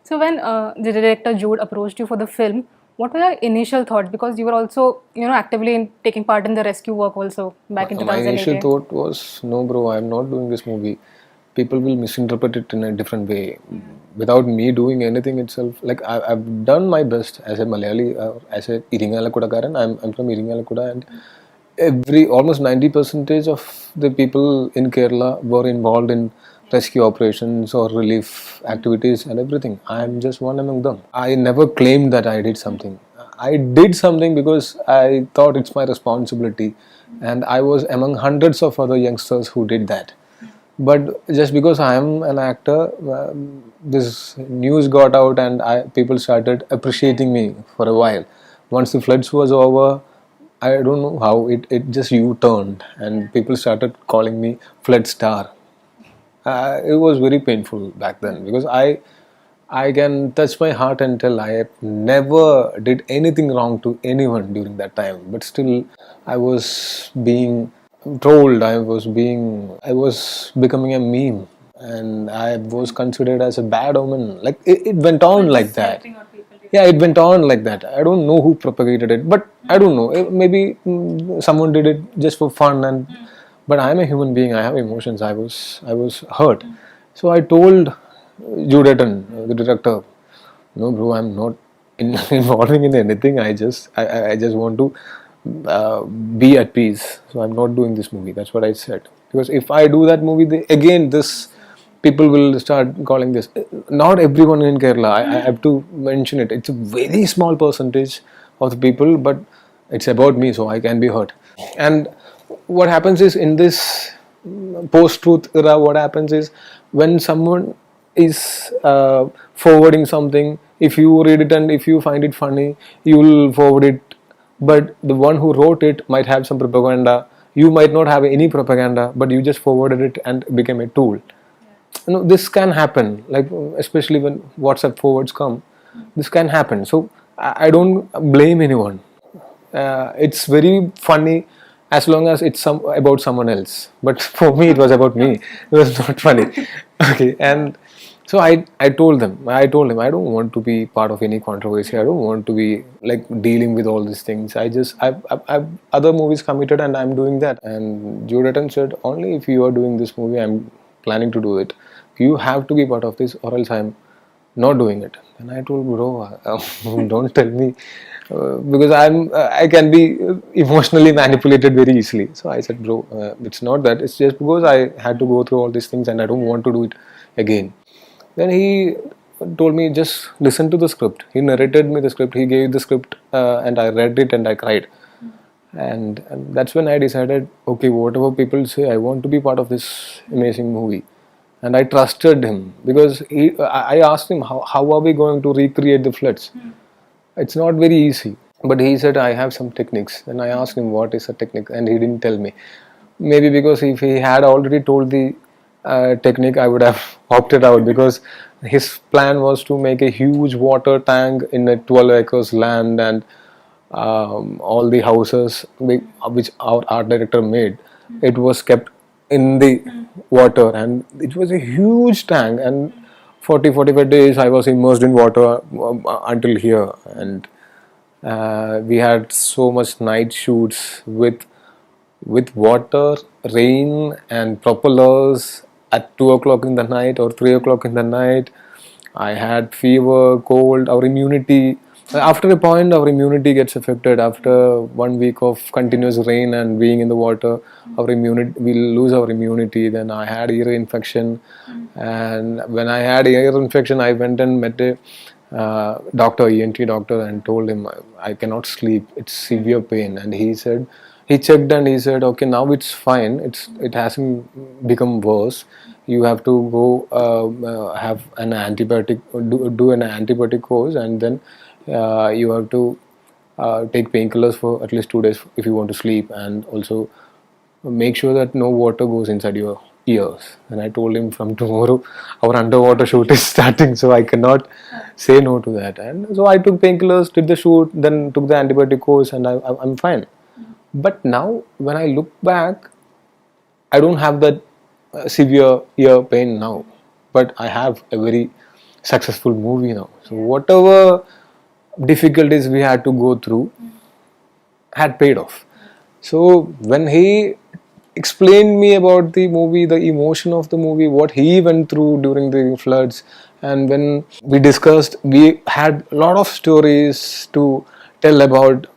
So when the director Jude approached you for the film, what were your initial thoughts? Because you were also, actively taking part in the rescue work also back in My initial 2018. thought was, no, bro, I'm not doing this movie. People will misinterpret it in a different way. Without me doing anything itself, like I've done my best as a Malayali, as a Iringalakuda Karan. I'm from Iringalakuda, and almost 90% of the people in Kerala were involved in rescue operations or relief activities and everything. I'm just one among them. I never claimed that I did something. I did something because I thought it's my responsibility, and I was among hundreds of other youngsters who did that. But just because I am an actor, this news got out, and people started appreciating me for a while. Once the floods was over, I don't know how it just U-turned, and people started calling me flood star. It was very painful back then because I can touch my heart and tell I never did anything wrong to anyone during that time. But still, I was being told, I was becoming a meme, and I was considered as a bad omen. Like it went on like that. Yeah, it went on like that. I don't know who propagated it, but I don't know. Maybe someone did it just for fun, and but I'm a human being. I have emotions. I was hurt, so I told Jude, the director, no, bro, I'm not involving in anything. I just want to be at peace. So I'm not doing this movie. That's what I said. Because if I do that movie, again, this people will start calling this. Not everyone in Kerala. I have to mention it. It's a very small percentage of the people, but it's about me, so I can be hurt. And what happens is in this post-truth era, what happens is when someone is forwarding something, if you read it and if you find it funny, you will forward it. But the one who wrote it might have some propaganda. You might not have any propaganda, but you just forwarded it and became a tool. This can happen, like especially when WhatsApp forwards come, this can happen. So I don't blame anyone. It's very funny as long as it's about someone else, but for me it was about me. It was not funny. Okay. And so I told him I don't want to be part of any controversy. I don't want to be like dealing with all these things. I've other movies committed, and I'm doing that. And Jude said, only if you are doing this movie, I'm planning to do it. You have to be part of this, or else I'm not doing it. And I told, bro, don't tell me, because I can be emotionally manipulated very easily. So I said, bro, it's not that. It's just because I had to go through all these things, and I don't want to do it again. Then he told me, just listen to the script. He narrated me the script. He gave the script, and I read it and I cried. And that's when I decided, okay, whatever people say, I want to be part of this amazing movie. And I trusted him because I asked him, how are we going to recreate the floods? It's not very easy. But he said, I have some techniques. And I asked him, what is a technique? And he didn't tell me. Maybe because if he had already told the technique, I would have opted out, because his plan was to make a huge water tank in a 12 acres land, and all the houses which our art director made, it was kept in the water, and it was a huge tank, and 45 days I was immersed in water until here. And we had so much night shoots with water, rain, and propellers at 2 o'clock in the night or 3 o'clock in the night. I had fever, cold, our immunity. After a point, our immunity gets affected. After 1 week of continuous rain and being in the water, our immunity, we lose our immunity. Then I had ear infection, and when I had ear infection, I went and met a doctor, ENT doctor, and told him I cannot sleep. It's severe pain, and he checked and he said, okay, now it's fine. It hasn't become worse. You have to go have an antibiotic, do an antibiotic course, and then you have to take painkillers for at least 2 days if you want to sleep, and also make sure that no water goes inside your ears. And I told him, from tomorrow our underwater shoot is starting, so I cannot say no to that. And so I took painkillers, did the shoot, then took the antibiotic course, and I'm fine. But now when I look back, I don't have that severe ear pain now, but I have a very successful movie now. So whatever difficulties we had to go through had paid off. So when he explained me about the movie, the emotion of the movie, what he went through during the floods, and when we discussed, we had a lot of stories to tell about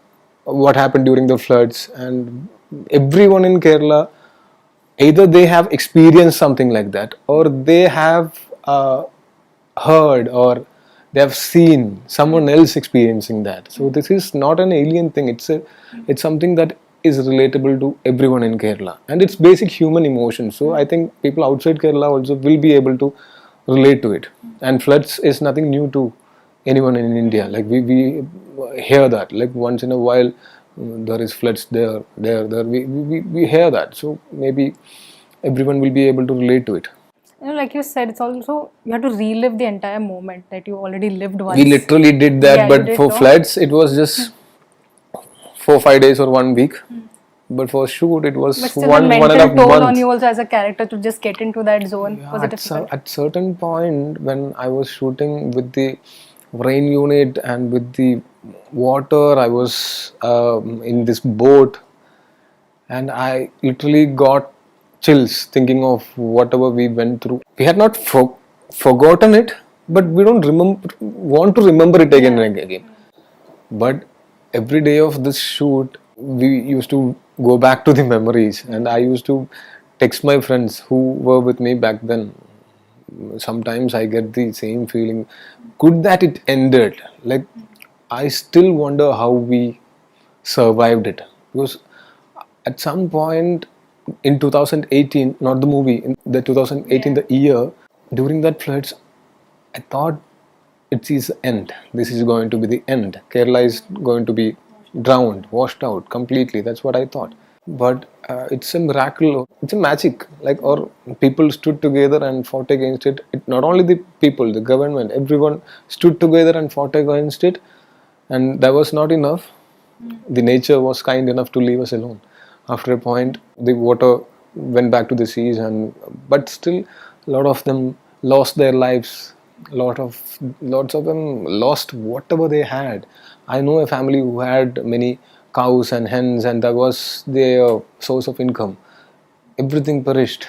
what happened during the floods, and everyone in Kerala, either they have experienced something like that, or they have heard, or they have seen someone else experiencing that. So this is not an alien thing. It's something that is relatable to everyone in Kerala, and it's basic human emotion. So I think people outside Kerala also will be able to relate to it. And floods is nothing new to anyone in India. Like we hear that like once in a while, there is floods there. We hear that. So maybe everyone will be able to relate to it. Like you said, it's also you have to relive the entire moment that you already lived once. We literally did that, Yeah, you but did, for no? floods it was just 4 5 days or 1 week. But for shoot it was But still, the one and a mental half toll on month. you also as a character to just get into that zone was it At, difficult? at certain point when I was shooting with the rain unit and with the water, I was in this boat, and I literally got chills thinking of whatever we went through. We had not forgotten it, but we don't want to remember it again and again. But every day of this shoot, we used to go back to the memories, and I used to text my friends who were with me back then. Sometimes I get the same feeling. Good that it ended. Like, I still wonder how we survived it, because at some point in 2018, not the movie, in the 2018, the year, during that floods, I thought it is the end. This is going to be the end. Kerala is going to be drowned, washed out completely. That's what I thought. But it's a miracle. It's a magic. Like, or people stood together and fought against it. Not only the people, the government, everyone stood together and fought against it. And that was not enough. The nature was kind enough to leave us alone. After a point, the water went back to the seas, and but still, a lot of them lost their lives. Lots of them lost whatever they had. I know a family who had many cows and hens, and that was their source of income. Everything perished,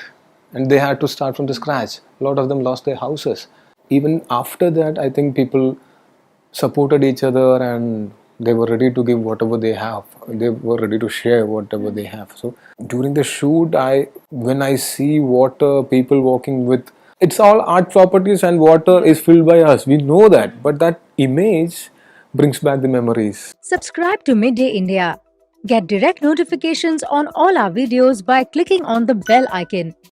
and they had to start from the scratch. A lot of them lost their houses. Even after that, I think people supported each other, and they were ready to give whatever they have. They were ready to share whatever they have. So during the shoot, when I see water, people walking with, it's all art properties, and water is filled by us. We know that, but that image brings back the memories. Subscribe to Midday India. Get direct notifications on all our videos by clicking on the bell icon.